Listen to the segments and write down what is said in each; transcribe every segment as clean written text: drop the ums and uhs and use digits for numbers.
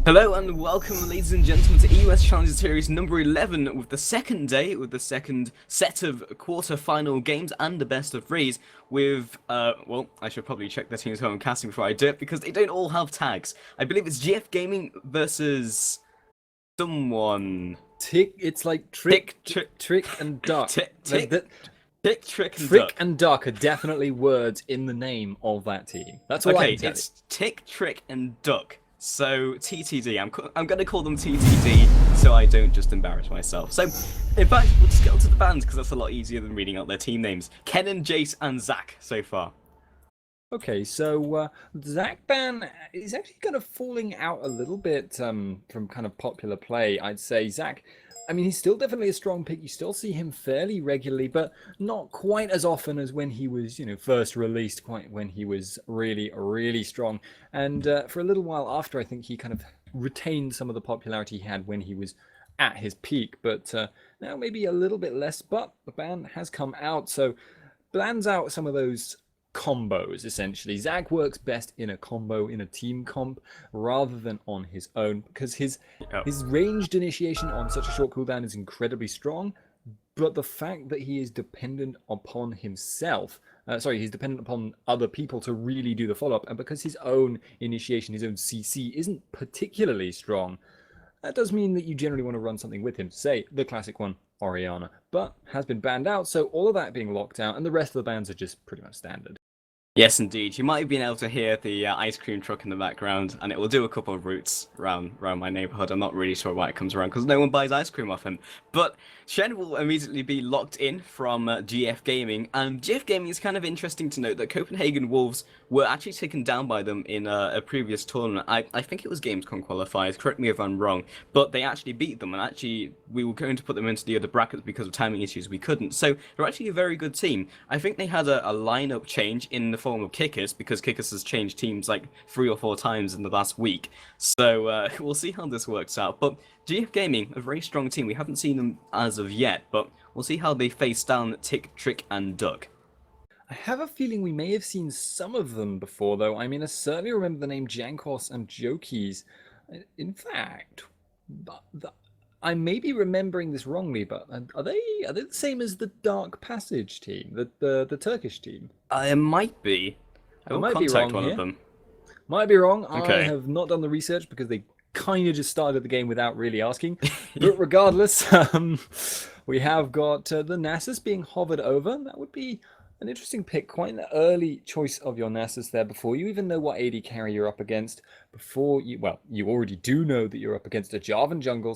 Hello and welcome, ladies and gentlemen, to EUS Challenger Series number 11 with the second day, with the second set of quarter-final games and the best of threes with, well, I should probably check the teams who I'm casting before I do it because they don't all have tags. I believe it's GF Gaming versus someone. It's like trick and duck. Trick and Trick duck. and duck are definitely words in the name of that team. That's all I Okay, can tell you. it's Tick, Trick, and Duck. So TTD. I'm gonna call them TTD so I don't just embarrass myself. So, in fact, we'll just go to the bands because that's a lot easier than reading out their team names. Kenan, Jace, and Zach so far. Okay, so Zach Ban is actually kind of falling out a little bit from kind of popular play. I'd say Zach, I mean, he's still definitely a strong pick. You still see him fairly regularly, but not quite as often as when he was, first released, quite when he was really, really strong. And for a little while after, I think he kind of retained some of the popularity he had when he was at his peak, but now maybe a little bit less. But the ban has come out, so blends out some of those combos essentially. Zach works best in a combo, in a team comp, rather than on his own, because his ranged initiation on such a short cooldown is incredibly strong. But the fact that he is dependent upon himself, he's dependent upon other people to really do the follow-up, and because his own initiation, his own CC isn't particularly strong, that does mean that you generally want to run something with him. Say, the classic one, Oriana, but has been banned out, so all of that being locked out, and the rest of the bans are just pretty much standard. Yes, indeed. You might have been able to hear the ice cream truck in the background, and it will do a couple of routes around my neighborhood. I'm not really sure why it comes around, because no one buys ice cream off him. But Shen will immediately be locked in from GF Gaming, and GF Gaming is kind of interesting to note that Copenhagen Wolves were actually taken down by them in a previous tournament. I think it was Gamescom qualifiers, correct me if I'm wrong, but they actually beat them, and actually we were going to put them into the other brackets because of timing issues. We couldn't. So they're actually a very good team. I think they had a lineup change in the form of Kickers, because Kickers has changed teams like 3 or 4 times in the last week. So we'll see how this works out. But GF Gaming, a very strong team. We haven't seen them as of yet, but we'll see how they face down Tick, Trick, and Duck. I have a feeling we may have seen some of them before, though. I mean, I certainly remember the name Jankos and Jokis. In fact, I may be remembering this wrongly, but are they the same as the Dark Passage team, the Turkish team? It might be. I will might be contact wrong one here. of them. Might be wrong. I Okay. have not done the research because they kind of just started the game without really asking. But regardless, we have got the Nasus being hovered over. That would be an interesting pick. Quite an early choice of your Nasus there before you even know what AD carry you're up against. You already do know that you're up against a Jarvan jungle,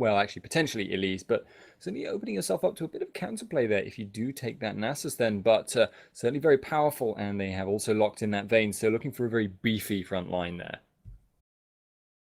actually potentially Elise, but certainly opening yourself up to a bit of counterplay there if you do take that Nasus then. But certainly very powerful, and they have also locked in that Vayne, so looking for a very beefy front line there.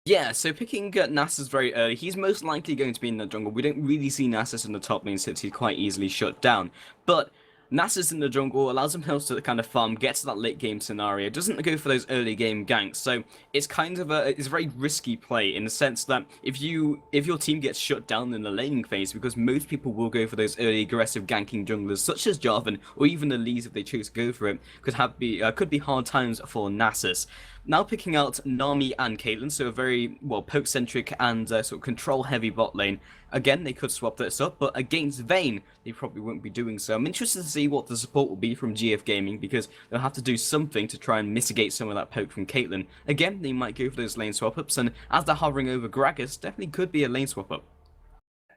Yeah, so picking Nasus very early, he's most likely going to be in the jungle. We don't really see Nasus in the top lane since he's quite easily shut down. But Nasus in the jungle allows him to kind of farm, get to that late game scenario, doesn't go for those early game ganks. So it's kind of it's a very risky play in the sense that if your team gets shut down in the laning phase, because most people will go for those early aggressive ganking junglers such as Jarvan or even Elise if they choose to go for it, could be hard times for Nasus. Now picking out Nami and Caitlyn, so a very, poke-centric and sort of control-heavy bot lane. Again, they could swap this up, but against Vayne, they probably won't be doing so. I'm interested to see what the support will be from GF Gaming, because they'll have to do something to try and mitigate some of that poke from Caitlyn. Again, they might go for those lane swap-ups, and as they're hovering over Gragas, definitely could be a lane swap-up.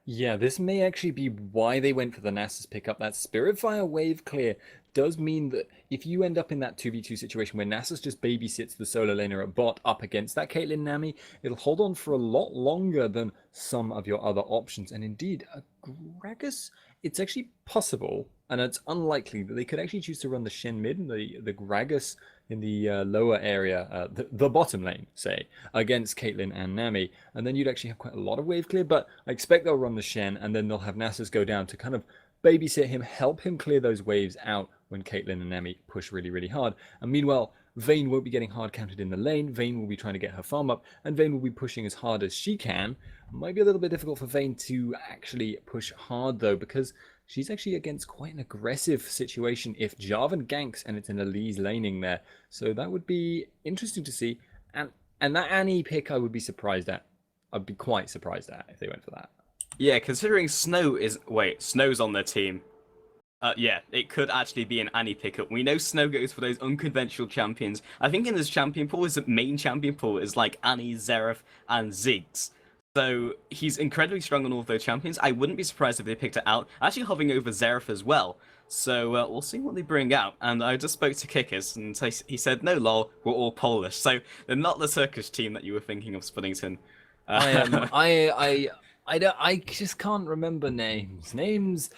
Yeah, this may actually be why they went for the Nasus pickup. That Spiritfire wave clear does mean that if you end up in that 2v2 situation where Nasus just babysits the solo laner at bot up against that Caitlyn Nami, it'll hold on for a lot longer than some of your other options. And indeed, a Gragas, it's actually possible, and it's unlikely, that they could actually choose to run the Shen mid and the Gragas in the lower area, the bottom lane, say, against Caitlyn and Nami. And then you'd actually have quite a lot of wave clear, but I expect they'll run the Shen, and then they'll have Nasus go down to kind of babysit him, help him clear those waves out when Caitlyn and Nami push really, really hard. And meanwhile, Vayne won't be getting hard counted in the lane. Vayne will be trying to get her farm up, and Vayne will be pushing as hard as she can. Might be a little bit difficult for Vayne to actually push hard, though, because she's actually against quite an aggressive situation if Jarvan ganks and it's an Elise laning there. So that would be interesting to see. And And that Annie pick, I would be surprised at. I'd be quite surprised at if they went for that. Yeah, considering Snow's on their team. Yeah, it could actually be an Annie pickup. We know Snow goes for those unconventional champions. I think in his champion pool, his main champion pool is like Annie, Zeref, and Ziggs. So he's incredibly strong on all of those champions. I wouldn't be surprised if they picked it out. Actually hovering over Zeref as well. So we'll see what they bring out. And I just spoke to Kickers, and he said, no lol, we're all Polish. So they're not the Turkish team that you were thinking of, Spuddington. I just can't remember names. Names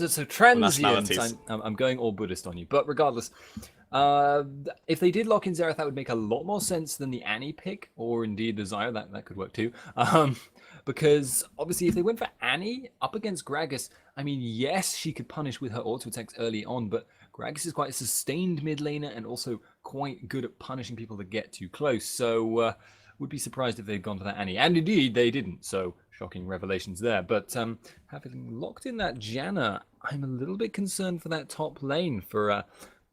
are so transient. I'm going all Buddhist on you. But regardless, if they did lock in Zereth, that would make a lot more sense than the Annie pick, or indeed the Zyre. That could work too. Because obviously, if they went for Annie up against Gragas, I mean, yes, she could punish with her auto attacks early on, but Gragas is quite a sustained mid laner and also quite good at punishing people that get too close. So would be surprised if they'd gone for that Annie. And indeed, they didn't. So shocking revelations there. But having locked in that Janna, I'm a little bit concerned for that top lane.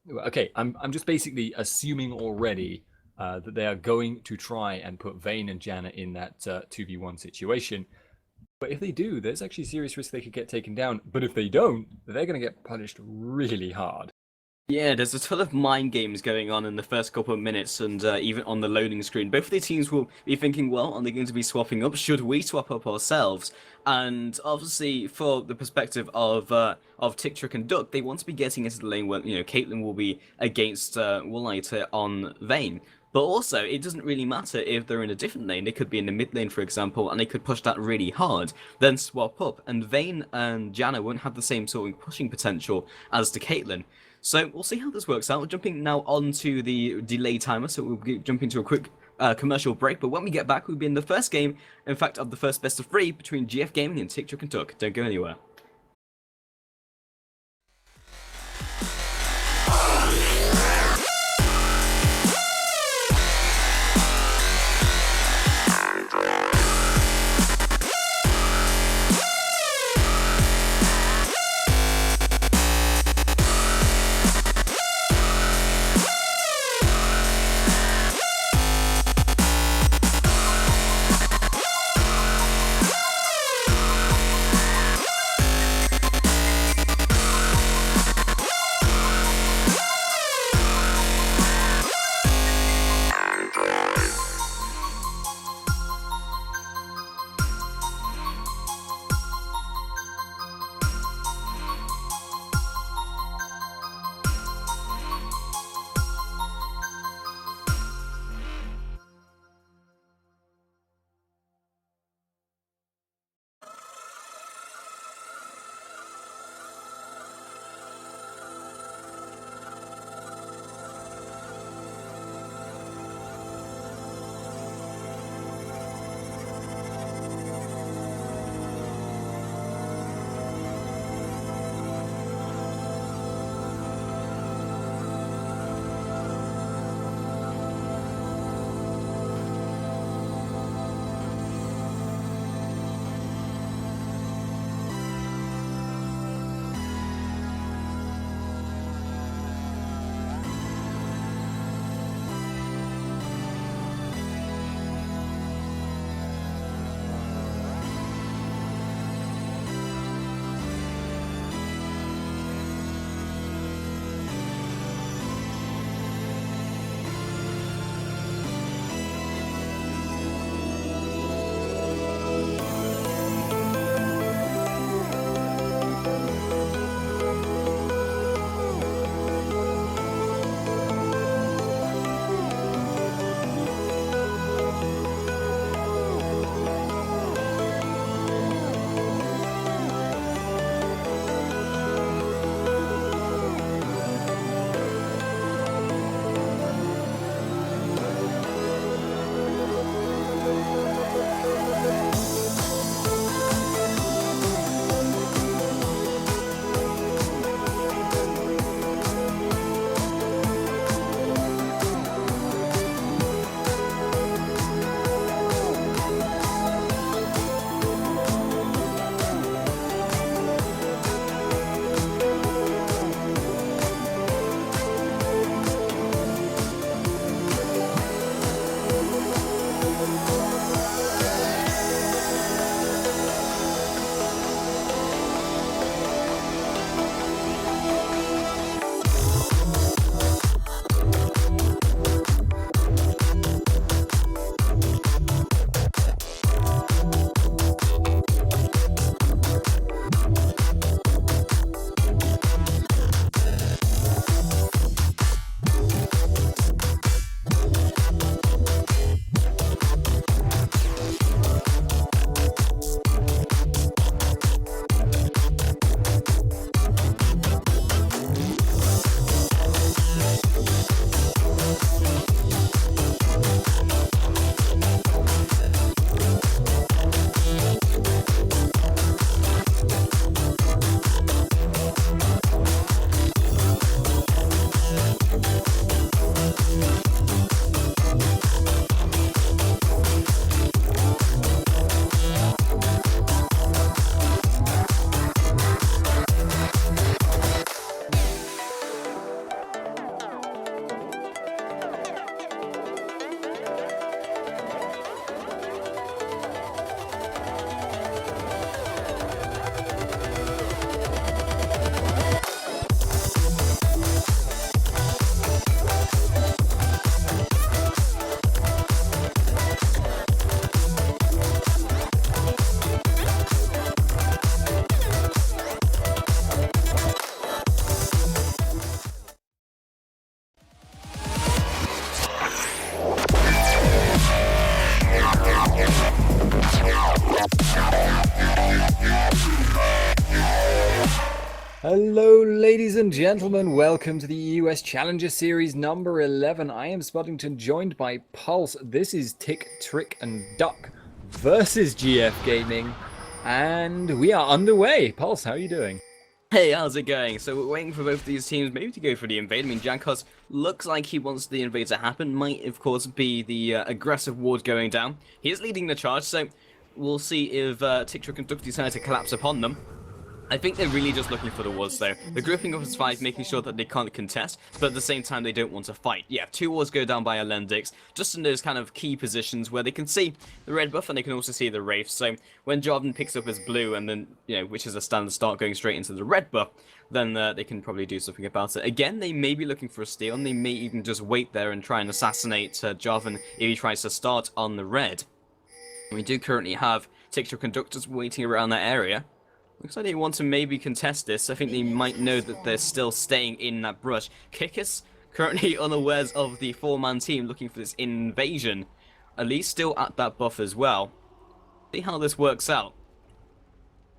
Okay, I'm just basically assuming already that they are going to try and put Vayne and Janna in that 2v1 situation. But if they do, there's actually serious risk they could get taken down. But if they don't, they're going to get punished really hard. Yeah, there's a ton of mind games going on in the first couple of minutes, and even on the loading screen. Both of the teams will be thinking, well, are they going to be swapping up? Should we swap up ourselves? And obviously, for the perspective of Tick, Trick, and Duck, they want to be getting into the lane where, Caitlyn will be against Woolite on Vayne. But also, it doesn't really matter if they're in a different lane. They could be in the mid lane, for example, and they could push that really hard, then swap up. And Vayne and Janna won't have the same sort of pushing potential as the Caitlyn. So we'll see how this works out. We're jumping now onto the delay timer, so we'll be jumping to a quick commercial break. But when we get back, we'll be in the first game, in fact, of the first best of 3 between GF Gaming and Tick, Trick, and Tuck. Don't go anywhere. Hello, ladies and gentlemen. Welcome to the US Challenger Series number 11. I am Spuddington, joined by Pulse. This is Tick, Trick, and Duck versus GF Gaming, and we are underway. Pulse, how are you doing? Hey, how's it going? So we're waiting for both of these teams maybe to go for the invade. I mean, Jankos looks like he wants the invade to happen. Might, of course, be the aggressive ward going down. He is leading the charge, so we'll see if Tick, Trick, and Duck decide to collapse upon them. I think they're really just looking for the wards, though. They're grouping up as 5, making sure that they can't contest, but at the same time, they don't want to fight. Yeah, 2 wards go down by Alendix, just in those kind of key positions where they can see the red buff and they can also see the Wraith. So when Jarvan picks up his blue, and then, you know, which is a standard start going straight into the red buff, then they can probably do something about it. Again, they may be looking for a steal, and they may even just wait there and try and assassinate Jarvan if he tries to start on the red. We do currently have Tick-Trick conductors waiting around that area. Looks like they want to maybe contest this. I think they might know that they're still staying in that brush. Kikis, currently unawares of the 4-man team looking for this invasion. At least still at that buff as well. See how this works out.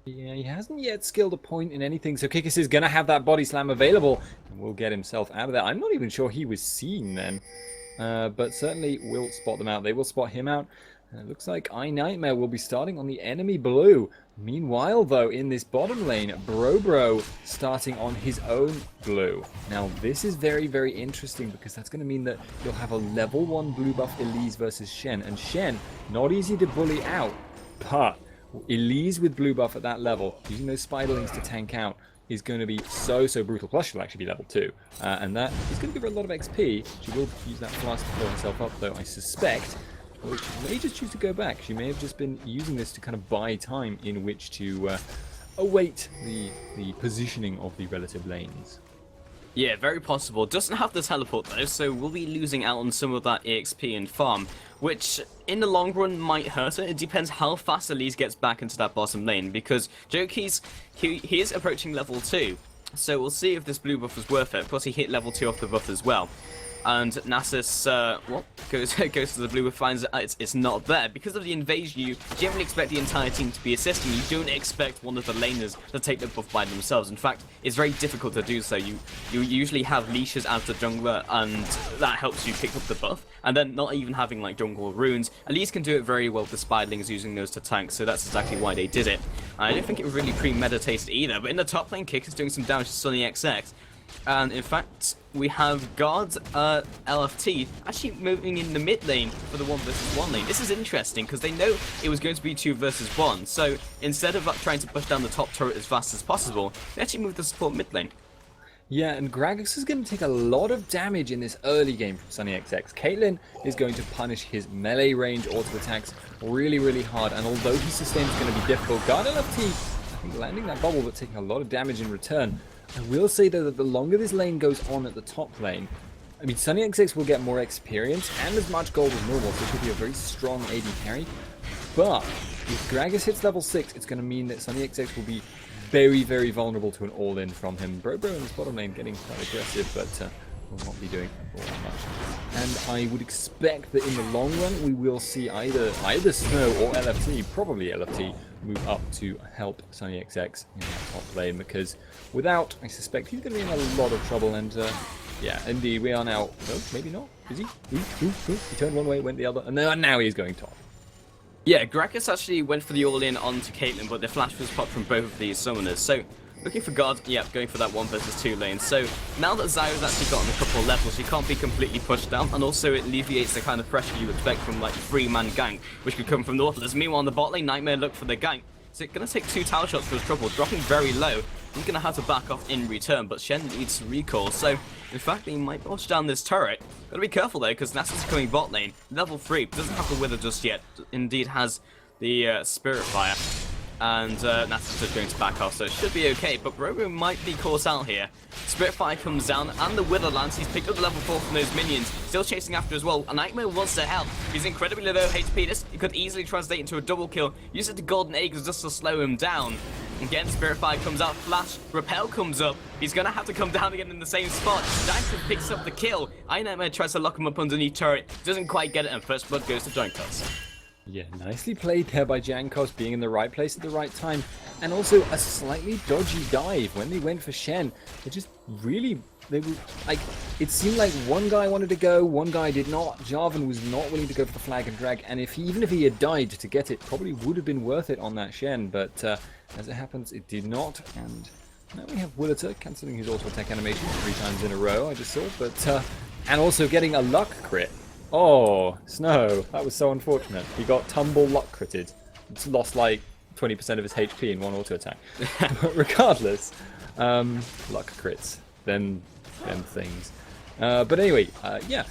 Yeah, he hasn't yet skilled a point in anything, so Kikis is going to have that body slam available and will get himself out of there. I'm not even sure he was seen then, but certainly will spot them out. They will spot him out. And it looks like iNightmare will be starting on the enemy blue. Meanwhile, though, in this bottom lane, Bro starting on his own blue. Now, this is very, very interesting because that's going to mean that you'll have a level 1 blue buff Elise versus Shen. And Shen, not easy to bully out, but Elise with blue buff at that level, using those spiderlings to tank out, is going to be so brutal. Plus, she'll actually be level 2. And that is going to give her a lot of XP. She will use that flask to blow herself up, though, I suspect. Or she may just choose to go back. She may have just been using this to kind of buy time in which to await the positioning of the relative lanes. Yeah, very possible. Doesn't have the teleport though, so we'll be losing out on some of that EXP and farm, which in the long run might hurt her. It depends how fast Elise gets back into that bottom lane, because Joki's, he is approaching level 2, so we'll see if this blue buff was worth it. Of course, he hit level 2 off the buff as well. And Nasus, goes to the blue buff, finds it's not there. Because of the invasion, you generally expect the entire team to be assisting. You don't expect one of the laners to take the buff by themselves. In fact, it's very difficult to do so. You usually have leashes out the jungler, and that helps you pick up the buff. And then not even having like jungle runes, Elise can do it very well with the spiderlings using those to tank, so that's exactly why they did it. I don't think it was really premeditated either, but in the top lane, Kick is doing some damage to Sunny XX. And in fact, we have guards LFT actually moving in the mid lane for the 1 versus 1 lane. This is interesting because they know it was going to be 2 versus 1. So instead of trying to push down the top turret as fast as possible, they actually moved the support mid lane. Yeah, and Gragas is going to take a lot of damage in this early game from Sunny XX. Caitlyn is going to punish his melee range auto attacks really, really hard. And although he sustains is going to be difficult, guard LFT, I think landing that bubble but taking a lot of damage in return. I will say, though, that the longer this lane goes on at the top lane, I mean, Sunny XX will get more experience and as much gold as normal, so she'll be a very strong AD carry. But if Gragas hits level 6, it's going to mean that Sunny XX will be very, very vulnerable to an all-in from him. Bro in this bottom lane getting quite aggressive, but will not be doing all that much. And I would expect that in the long run, we will see either Snow or LFT, probably LFT, move up to help Sunny XX in that top lane, because without, I suspect he's going to be in a lot of trouble. And yeah, indeed, we are now. No, maybe not. Is he? He turned one way, went the other, and now he's going top. Yeah, Gragas actually went for the all-in onto Caitlyn, but the flash was popped from both of these summoners. So looking for guard, yeah, going for that 1 versus 2 lane. So now that Zyra's actually gotten a couple of levels, she can't be completely pushed down, and also it alleviates the kind of pressure you expect from like 3-man gank, which could come from Nautilus. Meanwhile, on the bot lane, Nightmare look for the gank. So it's going to take 2 tower shots for his trouble, dropping very low. He's going to have to back off in return, but Shen needs recall. So, in fact, he might watch down this turret. Got to be careful, though, because Nasus is coming bot lane. Level 3, doesn't have the Wither just yet. Indeed has the Spirit Fire. And Nasus is going to back off, so it should be okay. But Robo might be caught out here. Spiritfire comes down, and the Wither lands. He's picked up the level 4 from those minions. Still chasing after as well. A Nightmare wants to help. He's incredibly low HP. This could easily translate into a double kill. Use it to Golden Eggs just to slow him down. Again, Spiritfire comes out. Flash. Repel comes up. He's going to have to come down again in the same spot. Daxter picks up the kill. iNightmare tries to lock him up underneath turret. Doesn't quite get it, and first blood goes to Joinkos. Yeah, nicely played there by Jankos, being in the right place at the right time. And also a slightly dodgy dive. When they went for Shen, they just really, they were like, it seemed like one guy wanted to go, one guy did not. Jarvan was not willing to go for the flag and drag. And even if he had died to get it, probably would have been worth it on that Shen. But as it happens, it did not. And now we have Williter cancelling his auto attack animation 3 times in a row, I just saw. But, and also getting a luck crit. Oh, Snow, that was so unfortunate. He got tumble luck critted. It's lost like 20% of his HP in one auto attack. But regardless, luck crits, then things. But anyway, yeah.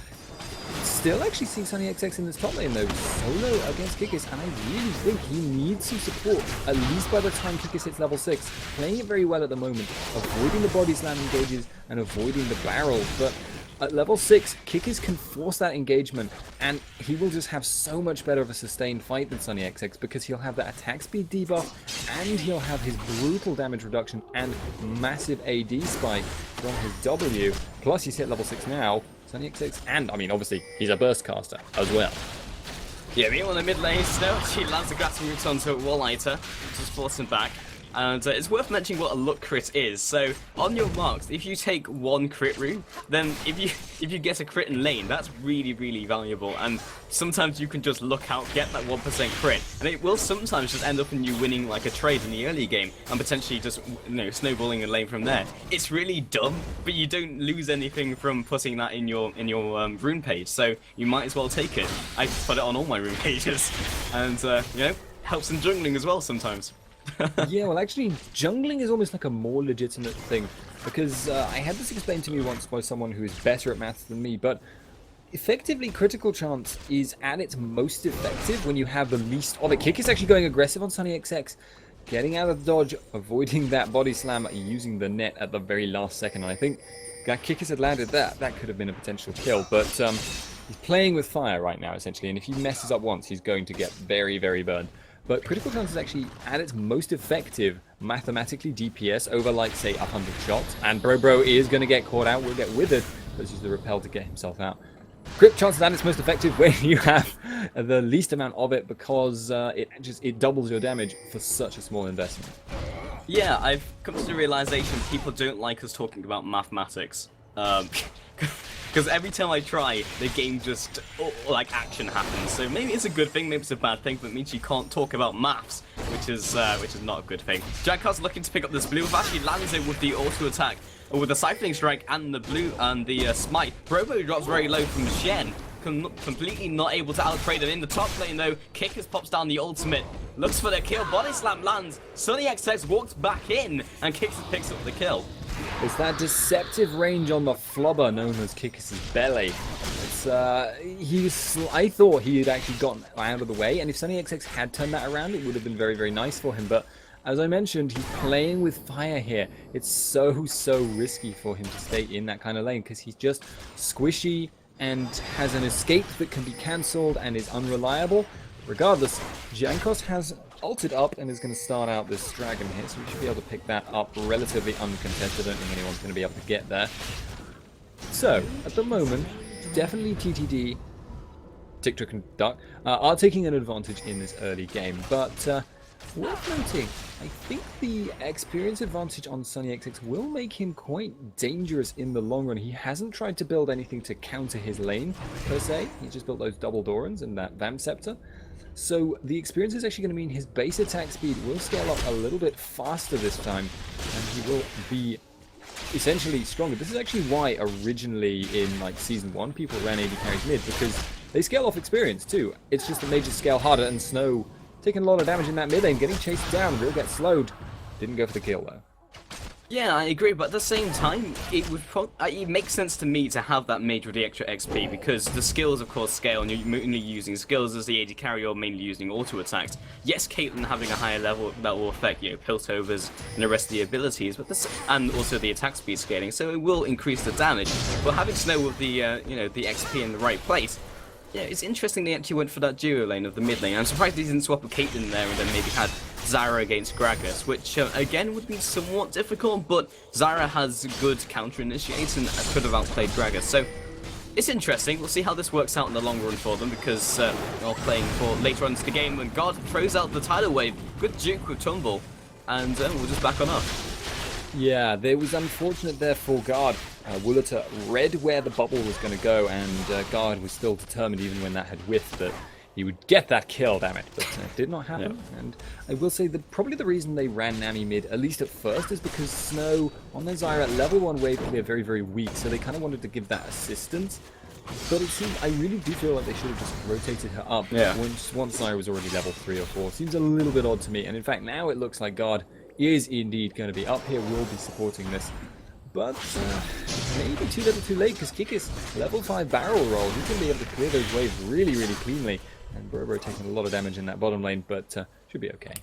Still actually see Sunny XX in this top lane though, solo against Kikis, and I really think he needs some support, at least by the time Kikis hits level 6. Playing it very well at the moment, avoiding the body slam engages and avoiding the barrels, but at level 6, Kikis can force that engagement, and he will just have so much better of a sustained fight than Sunny XX because he'll have that attack speed debuff, and he'll have his brutal damage reduction and massive AD spike from his W. Plus he's hit level 6 now, Sunny XX, and I mean obviously he's a burst caster as well. Yeah, being on the mid lane, Snow actually lands a grassy root onto Walliter, just force him back. And it's worth mentioning what a luck crit is. So on your marks, if you take 1 crit root, then if you get a crit in lane, that's really, really valuable. And sometimes you can just look out, get that 1% crit, and it will sometimes just end up in you winning like a trade in the early game and potentially just, you know, snowballing a lane from there. It's really dumb, but you don't lose anything from putting that in your rune page. So you might as well take it. I put it on all my rune pages, and you know, helps in jungling as well sometimes. Yeah, well actually jungling is almost like a more legitimate thing because I had this explained to me once by someone who is better at maths than me, but effectively critical chance is at its most effective when you have the least of it. Kick is actually going aggressive on Sunny XX, getting out of the dodge, avoiding that body slam, using the net at the very last second, and I think that Kikis had landed that could have been a potential kill, but he's playing with fire right now essentially, and if he messes up once he's going to get very, very burned. But critical chance is actually at its most effective mathematically DPS over like say 100 shots, and Bro is going to get caught out, will get withered, let's use the repel to get himself out. Crit chance is at its most effective when you have the least amount of it because it doubles your damage for such a small investment. Yeah, I've come to the realization people don't like us talking about mathematics. Because every time I try, the game just, like, action happens. So maybe it's a good thing, maybe it's a bad thing, but it means you can't talk about maths, which is not a good thing. Jankos looking to pick up this blue, actually lands it with the auto attack, or with the siphoning strike and the blue and the smite. Brobo drops very low from the Shen, completely not able to outtrade him in the top lane though. Kickers pops down the ultimate, looks for the kill, body slam lands. Sunny XX walks back in, and Kickers picks up the kill. It's that deceptive range on the flubber known as Kikis' belly. It's, I thought he had actually gotten out of the way, and if Sunny XX had turned that around, it would have been very, very nice for him. But as I mentioned, he's playing with fire here. It's so risky for him to stay in that kind of lane because he's just squishy and has an escape that can be cancelled and is unreliable. Regardless, Jankos has ulted up and is going to start out this dragon here, so we should be able to pick that up relatively uncontested. I don't think anyone's going to be able to get there. So, at the moment, definitely TTD, TikTok and Duck, are taking an advantage in this early game, but worth noting, I think the experience advantage on Sunny XX will make him quite dangerous in the long run. He hasn't tried to build anything to counter his lane, per se. He just built those double Dorans and that Vamp Scepter. So the experience is actually going to mean his base attack speed will scale up a little bit faster this time, and he will be essentially stronger. This is actually why originally in like Season 1 people ran AD carries mid, because they scale off experience too. It's just that they just scale harder, and Snow taking a lot of damage in that mid lane, getting chased down, will get slowed. Didn't go for the kill though. Yeah, I agree, but at the same time, it makes sense to me to have that mage with the extra XP, because the skills, of course, scale, and you're mainly using skills as the AD carry, or mainly using auto attacks. Yes, Caitlyn having a higher level, that will affect, you know, Piltovers and the rest of the abilities, but and also the attack speed scaling, so it will increase the damage. But having Snow with the, you know, the XP in the right place, yeah, it's interesting they actually went for that duo lane of the mid lane. I'm surprised they didn't swap a Caitlyn there and then maybe had Zyra against Gragas, which again would be somewhat difficult, but Zyra has good counter initiates and could have outplayed Gragas. So It's interesting. We'll see how this works out in the long run for them because they're playing for later on into the game. And God throws out the tidal wave. Good juke with Tumble. And we're just back on up. Yeah, there was unfortunate there for Guard. Wooliter read where the bubble was going to go, and Guard was still determined, even when that had whiffed, that he would get that kill, damn it. But it did not happen. Yeah. And I will say that probably the reason they ran Nami mid, at least at first, is because Snow on their Zyra at level 1 wave clear very, very weak, so they kind of wanted to give that assistance. But it seems, I really do feel like they should have just rotated her up once Zyra was already level 3 or 4. Seems a little bit odd to me, and in fact now it looks like Guard is indeed going to be up here, will be supporting this. But maybe too little too late, because Kikis level 5 barrel roll. He's going to be able to clear those waves really, really cleanly. And Bro taking a lot of damage in that bottom lane, but should be okay.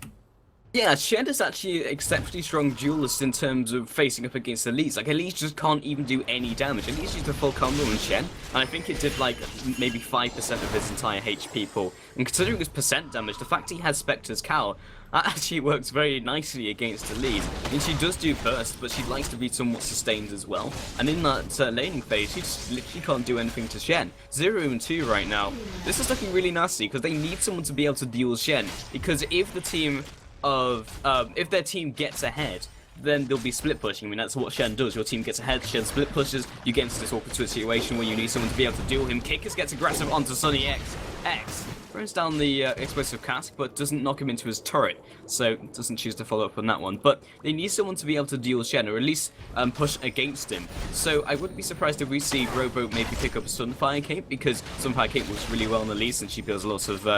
Yeah, Shen is actually exceptionally strong duelist in terms of facing up against Elise. Like, Elise just can't even do any damage. Elise used a full combo on Shen, and I think it did, like, maybe 5% of his entire HP pool. And considering his percent damage, the fact he has Spectre's Cowl, that actually works very nicely against Elise. And she does do burst, but she likes to be somewhat sustained as well. And in that laning phase, she just literally can't do anything to Shen. 0 and 2 right now. This is looking really nasty, because they need someone to be able to deal Shen. Because if the team if their team gets ahead, then they'll be split pushing. I mean, that's what Shen does. Your team gets ahead, Shen split pushes, you get into this awkward situation where you need someone to be able to deal him. Kickers gets aggressive onto Sunny X. Throws down the explosive cask, but doesn't knock him into his turret, so doesn't choose to follow up on that one. But they need someone to be able to deal Shen, or at least push against him. So I wouldn't be surprised if we see Robo maybe pick up Sunfire Cape, because Sunfire Cape works really well on Elise, and she builds lots of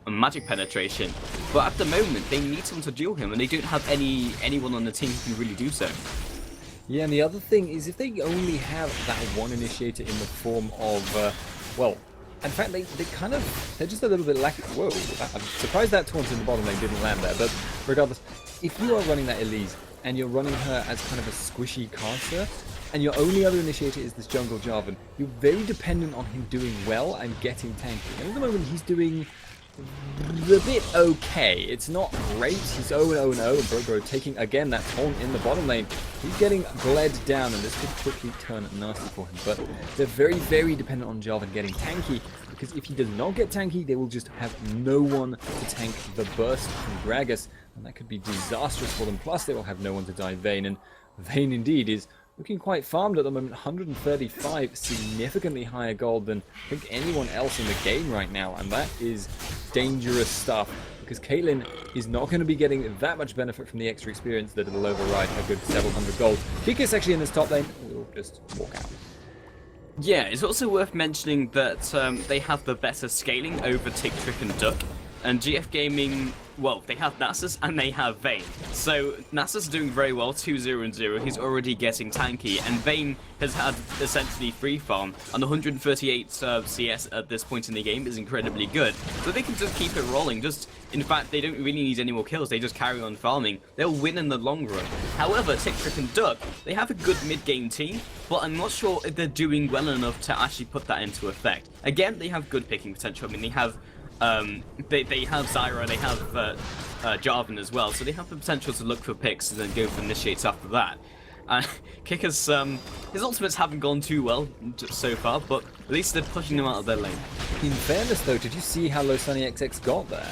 magic penetration. But at the moment, they need someone to duel him, and they don't have anyone on the team who can really do so. Yeah, and the other thing is, if they only have that one initiator in the form of, well, in fact, they're just a little bit lacking. Whoa, I'm surprised that taunt in the bottom lane didn't land there, but regardless, if you are running that Elise, and you're running her as kind of a squishy caster, and your only other initiator is this jungle Jarvan, you're very dependent on him doing well and getting tanky. And at the moment, he's doing a bit okay. It's not great. He's 0-0-0. Bro taking again that taunt in the bottom lane. He's getting bled down, and this could quickly turn nasty for him. But they're very, very dependent on Jarvan getting tanky, because if he does not get tanky, they will just have no one to tank the burst from Gragas, and that could be disastrous for them. Plus, they will have no one to dive Vayne, and Vayne indeed is looking quite farmed at the moment. 135, significantly higher gold than I think anyone else in the game right now, and that is dangerous stuff, because Caitlyn is not going to be getting that much benefit from the extra experience that will override a good several hundred gold. Kika's actually in this top lane. We'll just walk out. Yeah, it's also worth mentioning that they have the better scaling over Tick, Trick, and Duck. And GF Gaming, well, they have Nasus and they have Vayne. So Nasus is doing very well, 2-0-0. He's already getting tanky, and Vayne has had essentially free farm. And 138 CS at this point in the game is incredibly good. So they can just keep it rolling. In fact, they don't really need any more kills. They just carry on farming. They'll win in the long run. However, Tick, Trick, and Duck, they have a good mid-game team, but I'm not sure if they're doing well enough to actually put that into effect. Again, they have good picking potential. I mean, they have Zyra, they have Jarvan as well, so they have the potential to look for picks and then go for initiates after that. Kicker's his ultimates haven't gone too well so far, but at least they're pushing them out of their lane. In fairness though, did you see how low Sunny XX got there?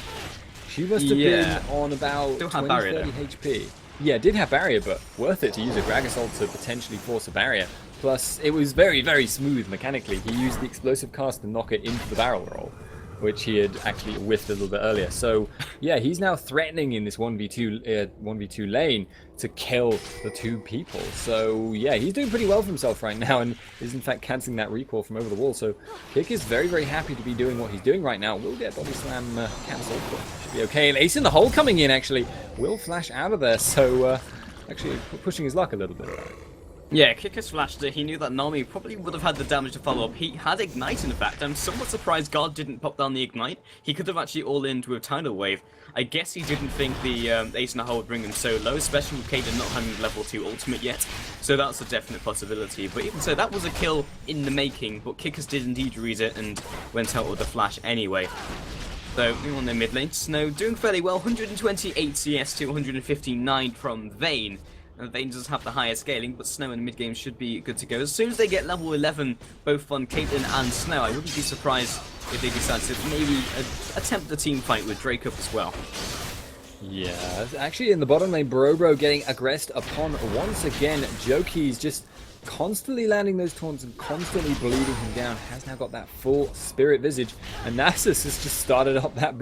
She must have been on about 20-30 HP. Yeah, did have barrier, but worth it to use a Gragas ult to potentially force a barrier. Plus, it was very, very smooth mechanically. He used the explosive cast to knock it into the barrel roll, which he had actually whiffed a little bit earlier. So yeah, he's now threatening in this 1v2 lane to kill the two people. So yeah, he's doing pretty well for himself right now, and is in fact cancelling that recoil from over the wall. So Kick is very, very happy to be doing what he's doing right now. Will get body slam cancelled, but should be okay. And Ace in the hole coming in actually will flash out of there. So actually pushing his luck a little bit. Yeah, Kicker's flashed it. He knew that Nami probably would have had the damage to follow up. He had Ignite, in fact. I'm somewhat surprised God didn't pop down the Ignite. He could have actually all-in with Tidal Wave. I guess he didn't think the Ace in the Hole would bring him so low, especially with Kaden not having level 2 ultimate yet. So that's a definite possibility. But even so, that was a kill in the making, but Kickers did indeed read it and went out with the flash anyway. So, we on their mid lane. Snow doing fairly well, 128 CS to 159 from Vayne. and Vayne does have the higher scaling, but Snow in mid-game should be good to go. As soon as they get level 11, both on Caitlyn and Snow, I wouldn't be surprised if they decide to maybe attempt the team fight with Drake up as well. Yeah, actually in the bottom lane, Bro getting aggressed upon once again. Joki's just constantly landing those taunts and constantly bleeding him down. Has now got that full spirit visage, and Nasus has just started up that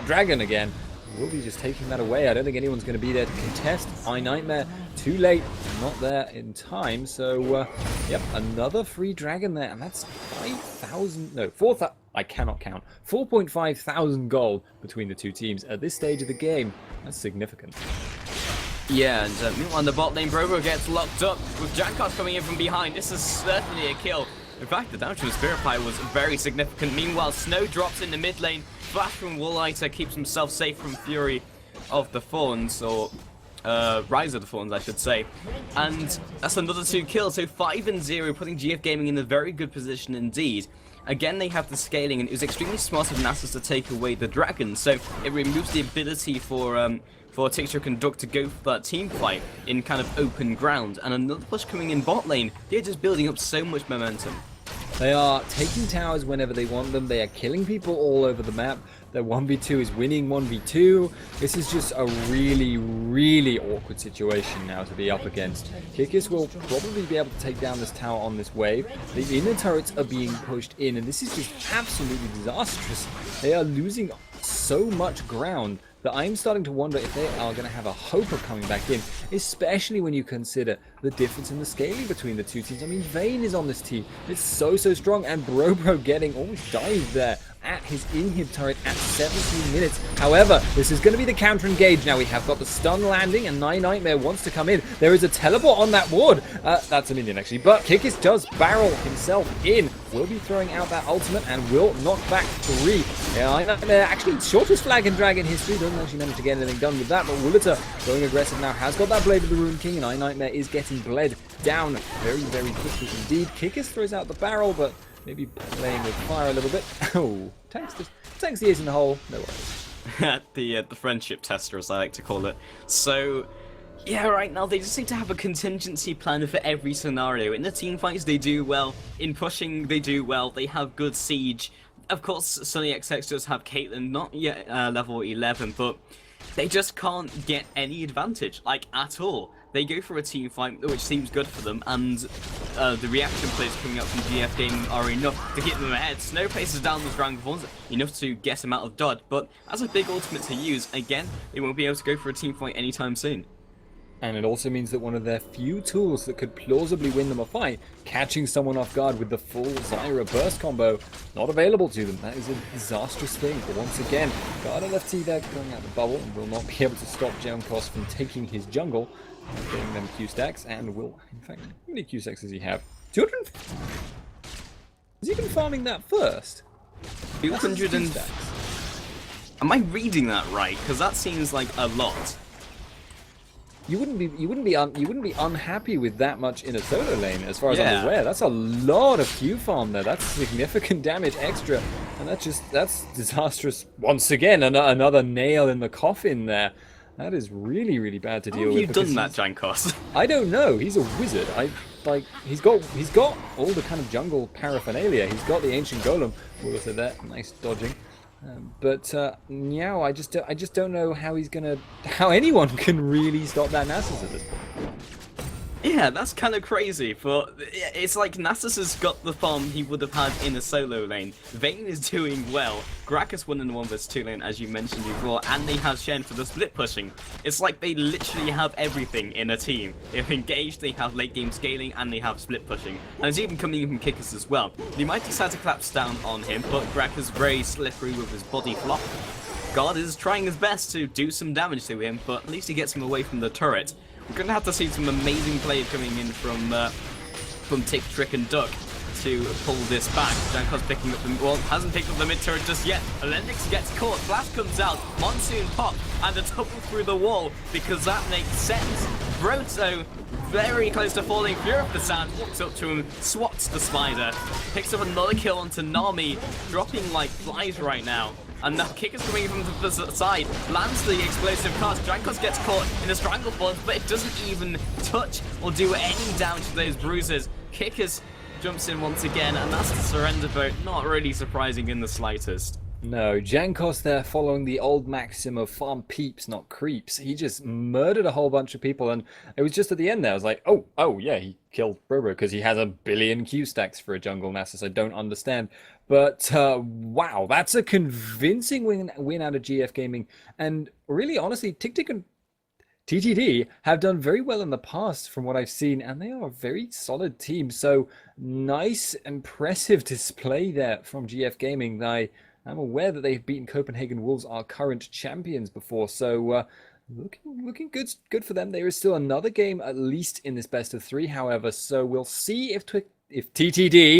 dragon again. Will be just taking that away. I don't think anyone's going to be there to contest. iNightmare too late, not there in time. So yep, another free dragon there, and that's 5,000, no, 4,000. I cannot count. 4.5 thousand gold between the two teams at this stage of the game. That's significant. Yeah, and meanwhile on the bot lane, Bro gets locked up with Jankos coming in from behind. This is certainly a kill. In fact, the damage from Spirit Pie was very significant. Meanwhile, Snow drops in the mid lane. Flash from Wooliter keeps himself safe from Fury of the Thorns, or Rise of the Thorns, I should say. And that's another 2 kills, so 5-0, putting GF Gaming in a very good position indeed. Again, they have the scaling, and it was extremely smart of Nasus to take away the dragon, so it removes the ability for TikTok and Duck to go for that team fight in kind of open ground. And another push coming in bot lane. They're just building up so much momentum. They are taking towers whenever they want them. They are killing people all over the map. Their 1v2 is winning 1v2. This is just a really, really awkward situation now to be up against. Kikis will probably be able to take down this tower on this wave. The inner turrets are being pushed in, and this is just absolutely disastrous. They are losing so much ground that I'm starting to wonder if they are going to have a hope of coming back in, especially when you consider the difference in the scaling between the two teams. I mean, Vayne is on this team. It's so strong, and Bro getting almost dived there at his inhib turret at 17 minutes. However, this is going to be the counter engage now. We have got the stun landing, and Nightmare wants to come in. There is a teleport on that ward. That's a minion actually, but Kikis does barrel himself in. Will be throwing out that ultimate and will knock back 3. Yeah, Nightmare actually shortest flag in Dragon history. Doesn't actually manage to get anything done with that, but Wooliter going aggressive now, has got that Blade of the Rune King, and Nightmare is getting bled down very quickly indeed. Kikis throws out the barrel, but maybe playing with fire a little bit. Oh, tanks the ace in the hole. No worries. the friendship tester, as I like to call it. So, yeah, right now they just need to have a contingency plan for every scenario. In the team fights, they do well. In pushing, they do well. They have good siege. Of course, Sunny XX does have Caitlyn, not yet level 11, but they just can't get any advantage, like, at all. They go for a team fight, which seems good for them, and the reaction plays coming up from GF Gaming are enough to get them ahead. Snow places down those Dragon Forms, enough to get him out of dodge, but as a big ultimate to use, again, they won't be able to go for a team fight anytime soon. And it also means that one of their few tools that could plausibly win them a fight, catching someone off guard with the full Zyra burst combo, not available to them. That is a disastrous thing. But once again, got an FT there going out the bubble, and will not be able to stop Jankos from taking his jungle, getting them Q stacks, and will, in fact, how many Q stacks does he have? 200? Has he been farming that first? 200 and... Am I reading that right? Because that seems like a lot. You wouldn't be unhappy with that much in a solo lane, as far as I'm aware. That's a lot of Q farm there. That's significant damage extra, and that's disastrous once again. Another nail in the coffin there. That is really bad to deal with. How have you done that, Jankos? I don't know. He's a wizard. He's got all the kind of jungle paraphernalia. He's got the ancient golem. Will have said that. Nice dodging. But Meow, I just don't know how anyone can really stop that Nasus at this point. Yeah, that's kind of crazy, but it's like Nasus has got the farm he would have had in a solo lane. Vayne is doing well. Gragas won in the 1vs2 lane, as you mentioned before, and they have Shen for the split pushing. It's like they literally have everything in a team. If engaged, they have late game scaling, and they have split pushing. And it's even coming in from Kikis as well. They might decide to collapse down on him, but Gragas is very slippery with his body flop. God is trying his best to do some damage to him, but at least he gets him away from the turret. We're going to have to see some amazing play coming in from Tick, Trick, and Duck to pull this back. Jankos picking up the... Well, hasn't picked up the mid-turret just yet. Elendix gets caught. Flash comes out. Monsoon pop. And a double through the wall, because that makes sense. Broto, very close to falling. Fury of the Sand walks up to him, swats the spider. Picks up another kill onto Nami, dropping like flies right now. And now Kick is coming from the side, lands the explosive cast. Drankos gets caught in a strangleforce, but it doesn't even touch or do any damage to those bruises. Kickers jumps in once again, and that's the surrender vote. Not really surprising in the slightest. No, Jankos there following the old maxim of farm peeps, not creeps. He just murdered a whole bunch of people, and it was just at the end there, I was like, oh yeah, he killed Brobo because he has a billion Q stacks for a jungle Nasus. I don't understand. But wow, that's a convincing win out of GF Gaming. And really, honestly, Tic and TTD have done very well in the past from what I've seen, and they are a very solid team. So nice, impressive display there from GF Gaming. I'm aware that they've beaten Copenhagen Wolves, our current champions, before. So looking good for them. There is still another game at least in this best of three, however. So we'll see if TTD